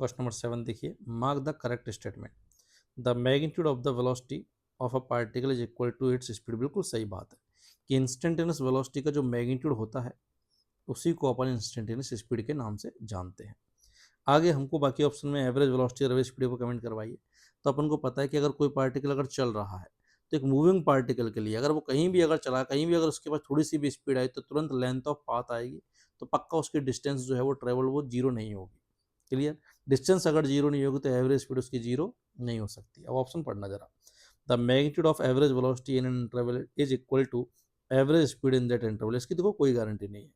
Question number 7 देखिए, mark the correct statement. The magnitude of the velocity of a particle is equal to its speed. बिल्कुल सही बात है कि instantaneous velocity का जो मैग्नीट्यूड होता है उसी को अपन इंस्टेंटेनियस स्पीड के नाम से जानते हैं। आगे हमको बाकी ऑप्शन में एवरेज वेलोसिटी और एवरेज स्पीड को कमेंट करवाइए। तो अपन को पता है कि अगर कोई पार्टिकल अगर चल रहा है तो एक मूविंग पार्टिकल के लिए अगर वो कहीं भी अगर चला, कहीं भी अगर उसके पास थोड़ी सी भी स्पीड आई तो तुरंत लेंथ ऑफ पाथ आएगी, तो पक्का उसकी डिस्टेंस जो है वो ट्रेवल वो जीरो नहीं होगी। क्लियर? डिस्टेंस अगर जीरो नहीं होगी तो एवरेज स्पीड उसकी जीरो नहीं हो सकती। अब ऑप्शन पढ़ना जरा। The magnitude of average velocity in an interval is equal to average speed in that interval. इसकी देखो कोई गारंटी नहीं है,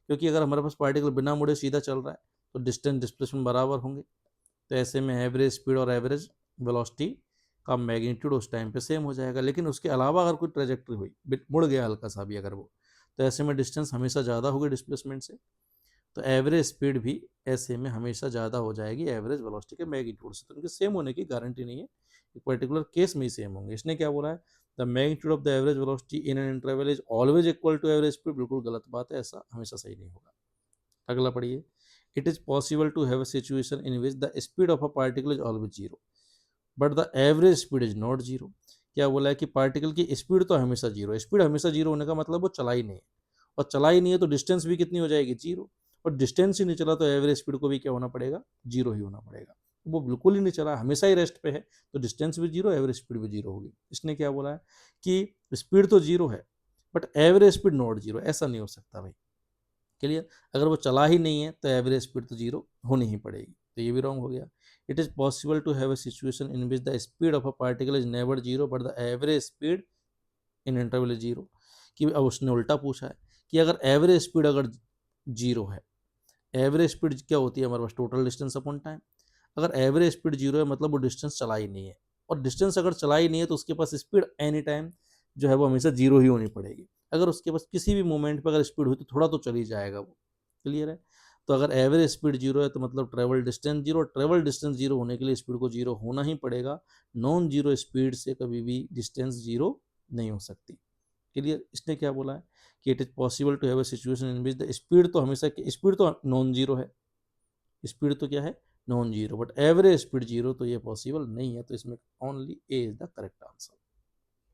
क्योंकि अगर हमारे पास पार्टिकल बिना मुड़े सीधा चल रहा है तो डिस्टेंस डिस्प्लेसमेंट बराबर होंगे। तो ऐसे में एवरेज स्पीड और एवरेज वेलोसिटी का मैग्नीट्यूड उस टाइम पे सेम हो जाएगा। लेकिन उसके अलावा अगर कोई ट्रेजेक्ट्री हुई, मुड़ गया हल्का सा भी अगर वो, तो ऐसे में डिस्टेंस हमेशा ज़्यादा होगी डिस्प्लेसमेंट से। तो एवरेज स्पीड भी ऐसे में हमेशा ज़्यादा हो जाएगी एवरेज वेलोसिटी के मैग्नीट्यूड से। तो उनके सेम होने की गारंटी नहीं है, एक पर्टिकुलर केस में ही सेम होंगे। इसने क्या बोला है, the magnitude of the average velocity in an interval is always equal to average speed. बिल्कुल गलत बात है, ऐसा हमेशा सही नहीं होगा। अगला पढ़िए। It is possible to have a situation in which the speed of a particle is always zero but the average speed is not zero. क्या बोला है कि पार्टिकल की स्पीड तो हमेशा जीरो है। स्पीड हमेशा जीरो होने का मतलब वो चला ही नहीं है, और चला ही नहीं है तो डिस्टेंस भी कितनी हो जाएगी, जीरो। और डिस्टेंस ही नहीं चला तो एवरेज स्पीड को भी क्या होना पड़ेगा, जीरो ही होना पड़ेगा। वो बिल्कुल ही नहीं चला, हमेशा ही रेस्ट पे है, तो डिस्टेंस भी जीरो, एवरेज स्पीड भी जीरो होगी। इसने क्या बोला है कि स्पीड तो जीरो है but average speed not zero. ऐसा नहीं हो सकता भाई। क्लियर? अगर वो चला ही नहीं है तो एवरेज स्पीड तो जीरो होनी ही पड़ेगी, तो ये भी रॉन्ग हो गया। It is possible to have a situation in which the speed of a particle is never zero but the average speed in interval is zero. कि अब उसने उल्टा पूछा है कि अगर एवरेज स्पीड अगर जीरो है, एवरेज स्पीड क्या होती है हमारे पास, टोटल डिस्टेंस अपॉन टाइम। अगर एवरेज स्पीड जीरो है मतलब वो डिस्टेंस चला ही नहीं है, और डिस्टेंस अगर चला ही नहीं है तो उसके पास स्पीड एनी टाइम जो है वो हमेशा जीरो ही होनी पड़ेगी। अगर उसके पास किसी भी मोमेंट पर अगर स्पीड हुई तो थोड़ा तो चल ही जाएगा वो। क्लियर है? तो अगर एवरेज स्पीड जीरो है तो मतलब travel distance zero, travel distance zero होने के लिए स्पीड को जीरो होना ही पड़ेगा। नॉन जीरो स्पीड से कभी भी डिस्टेंस जीरो नहीं हो सकती। क्लियर? इसने क्या बोला है कि it is possible to have a situation in which the speed तो हमेशा, स्पीड तो नॉन जीरो है, स्पीड तो क्या है, non zero, but average speed zero, तो ये पॉसिबल नहीं है। तो इसमें only A is the correct answer.